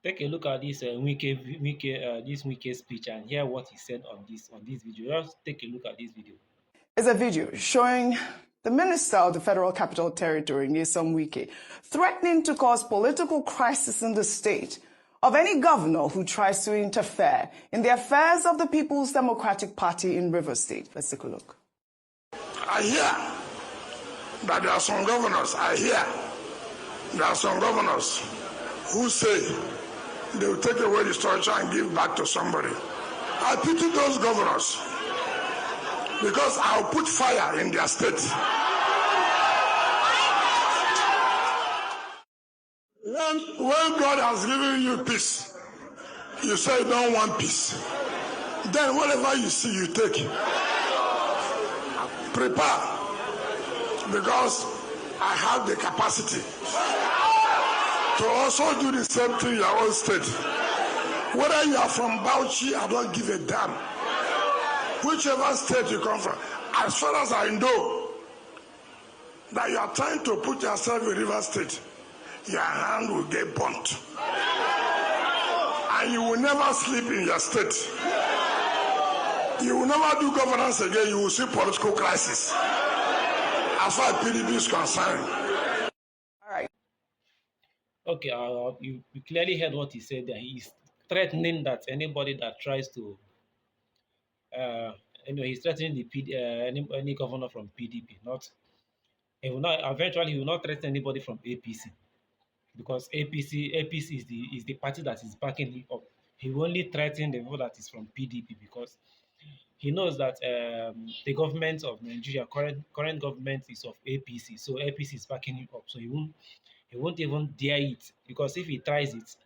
Take a look at this Wike speech and hear what he said on this video. Just take a look at this video. Is a video showing the Minister of the Federal Capital Territory, Nyesom Wike, threatening to cause political crisis in the state of any governor who tries to interfere in the affairs of the People's Democratic Party in Rivers State. Let's take a look. I hear that there are some governors, who say they will take away the structure and give back to somebody. I pity those governors because I'll put fire in their state. When God has given you peace, you say you don't want peace. Then whatever you see, you take. Prepare, because I have the capacity to also do the same thing in your own state. Whether you are from Bauchi, I don't give a damn. Whichever state you come from, as far as I know that you are trying to put yourself in River State, your hand will get burnt. And you will never sleep in your state. You will never do governance again. You will see political crisis. As far as PDP is concerned. All right. Okay, you clearly heard what he said there. He's threatening that anybody that tries to, he's threatening any governor from PDP. Eventually he will not threaten anybody from APC, because APC is the party that is backing him up. He will only threaten the people that is from PDP, because he knows that the government of Nigeria, current government, is of APC, so APC is backing him up. So he won't even dare it, because if he tries it,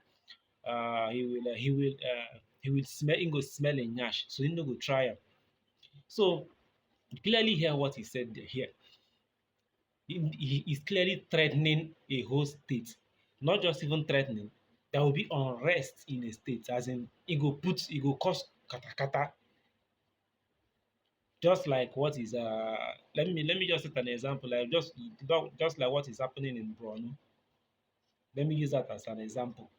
he will smell a nyash, so he no go try him. So clearly hear what he said here. He is clearly threatening a whole state, not just even threatening. There will be unrest in a state, as in he go cause katakata. Just like what is let me just set an example, like just like what is happening in Borno. Let me use that as an example.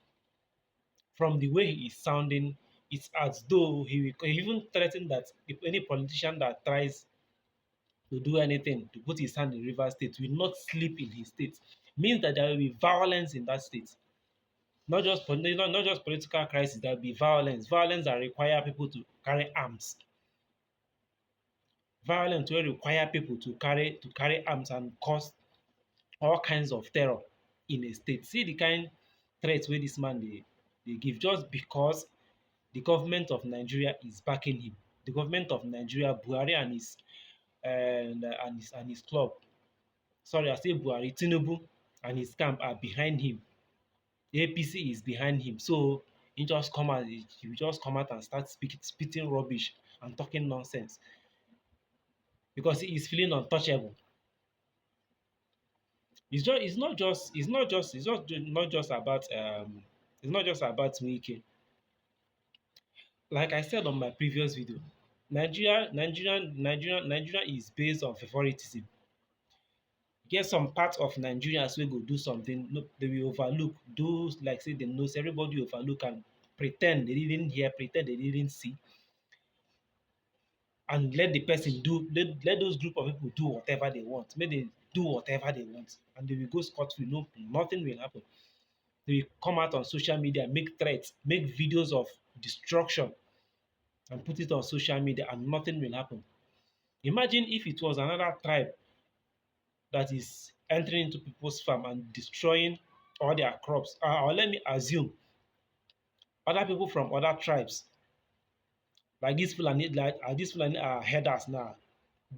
From the way he is sounding, it's as though he even threatened that if any politician that tries to do anything to put his hand in River State will not sleep in his state. Means that there will be violence in that state. Not just political crisis, there will be violence. Violence that require people to carry arms. Violence will require people to carry arms and cause all kinds of terror in a state. See the kind threats where this man they give, just because the government of Nigeria is backing him. The government of Nigeria, Buhari and his club. Sorry, I say Buhari, Tinubu and his camp are behind him. The APC is behind him. So he will just come out and start spitting rubbish and talking nonsense, because he is feeling untouchable. It's not just about Wike. Like I said on my previous video, Nigeria is based on favoritism. Get some parts of Nigerians will go do something, look, they will overlook, do like say they know, everybody overlook and pretend they didn't hear, pretend they didn't see, and let the person let those group of people do whatever they want. May they do whatever they want, and they will go scot-free. No, nothing will happen. They will come out on social media, make threats, make videos of destruction, and put it on social media, and nothing will happen. Imagine if it was another tribe that is entering into people's farm and destroying all their crops. Or let me assume other people from other tribes, like these Fulani are headers now,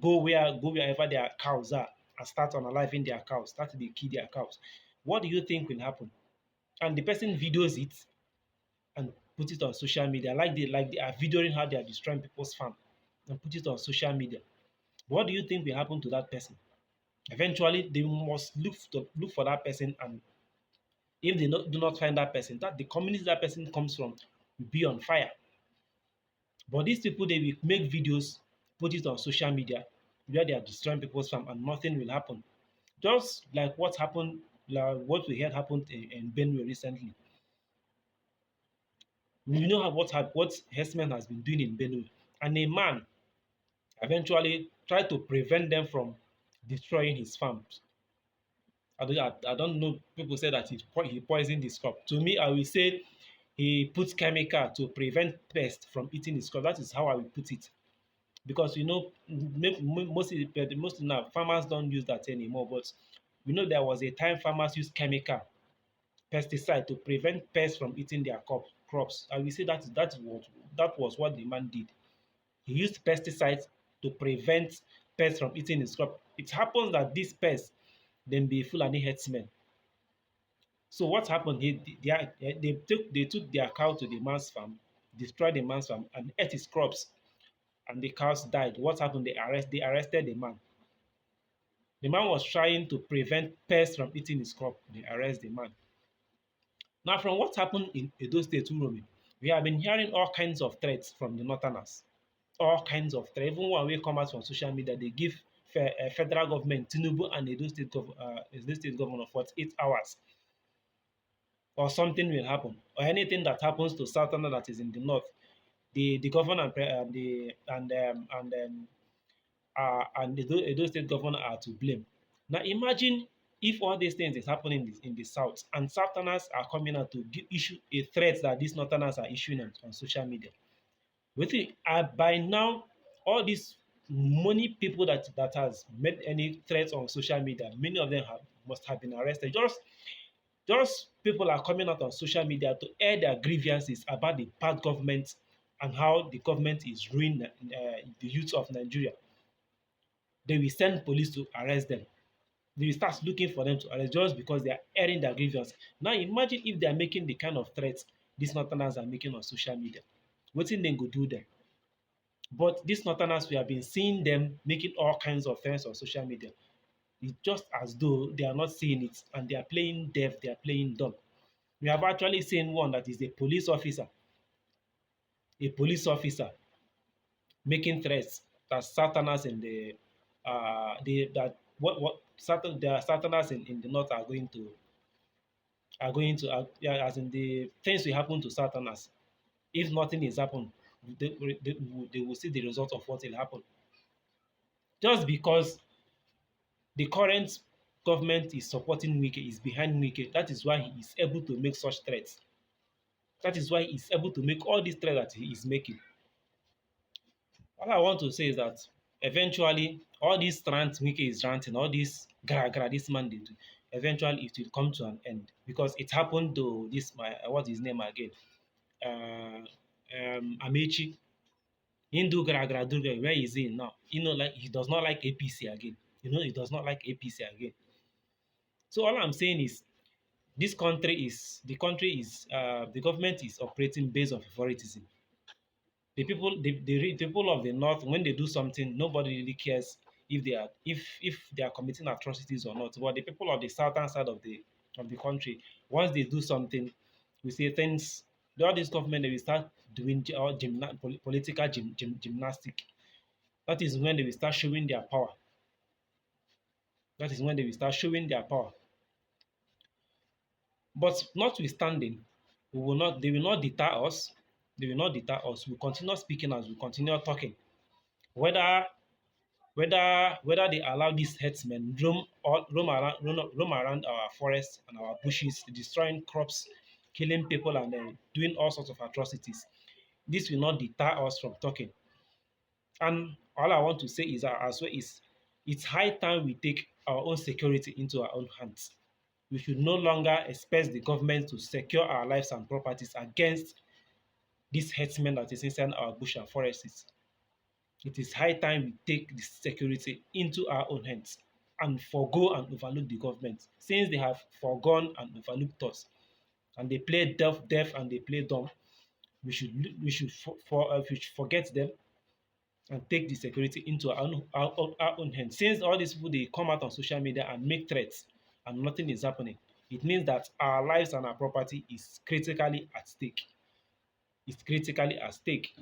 go wherever their cows are and start unaliving their cows, start to kill their cows. What do you think will happen? And the person videos it and put it on social media, like they are videoing how they are destroying people's farm and put it on social media. What do you think will happen to that person? Eventually, they must look for that person, and if they do not find that person, that the community that person comes from will be on fire. But these people, they will make videos, put it on social media, where they are destroying people's farm, and nothing will happen. Just like what happened, like what we heard happened in Benue recently. We know what herdsmen has been doing in Benue, and a man eventually tried to prevent them from destroying his farms. I don't know. People say that he poisoned his crop. To me, I will say he puts chemical to prevent pests from eating his crop. That is how I will put it. Because most now farmers don't use that anymore. But we know there was a time farmers used chemical pesticide to prevent pests from eating their crops. I will say that was what the man did. He used pesticides to prevent pests from eating his crop. It happens that these pests then be Fulani herdsmen. So what happened? They took their cow to the man's farm, destroyed the man's farm, and ate his crops, and the cows died. What happened? They arrested the man. The man was trying to prevent pests from eating his crop. They arrest the man. Now, from what happened in Edo State, Uromi, we have been hearing all kinds of threats from the Northerners. All kinds of threats. Even when we come out from social media, they give federal government, Tinubu and Edo State governor 48 hours or something will happen, or anything that happens to Southern that is in the north, the governor and the Edo State governor are to blame. Now imagine if all these things is happening in the south and Southerners are coming out to issue a threat that these Northerners are issuing on social media. We think by now all these money people that has made any threats on social media, many of them must have been arrested. Just people are coming out on social media to air their grievances about the bad government and how the government is ruining the youth of Nigeria. They will send police to arrest them. They will start looking for them to arrest just because they are airing their grievance. Now imagine if they are making the kind of threats these northerners are making on social media. Wetin dem go do them? But these northerners, we have been seeing them making all kinds of threats on social media. It's just as though they are not seeing it and they are playing deaf, they are playing dumb. We have actually seen one that is a police officer making threats that Southerners in the that what certain there are Southerners in the north are going to yeah, as in the things will happen to Southerners. If nothing is happened, they will see the result of what will happen. Just because the current government is supporting Wike, is behind Wike, that is why he is able to make such threats. That is why he is able to make all these threats that he is making. All I want to say is that eventually all these rants Wike is ranting, all this gra gra this man did, eventually it will come to an end because it happened to this my what's his name again? Amechi. He do gra gra do gra. Where is he now? Like he does not like APC again. He does not like APC again. So all I'm saying is the government is operating based on favoritism. The people of the north, when they do something, nobody really cares if they are committing atrocities or not. But the people of the southern side of the country, once they do something, we say things. All this government they will start doing political gymnastic. That is when they will start showing their power. That is when they will start showing their power. But notwithstanding, they will not deter us. They will not deter us. We continue speaking as we continue talking. Whether whether they allow these herdsmen roam around our forests and our bushes, destroying crops, killing people, and doing all sorts of atrocities. This will not deter us from talking. And all I want to say is that as well is it's high time we take our own security into our own hands. We should no longer expect the government to secure our lives and properties against these herdsmen that is inside our bush and forests. It is high time we take the security into our own hands and forego and overlook the government. Since they have forgone and overlooked us, and they play deaf and they play dumb, we should forget them and take the security into our own hands. Since all these people they come out on social media and make threats and nothing is happening, it means that our lives and our property is critically at stake. It's critically at stake.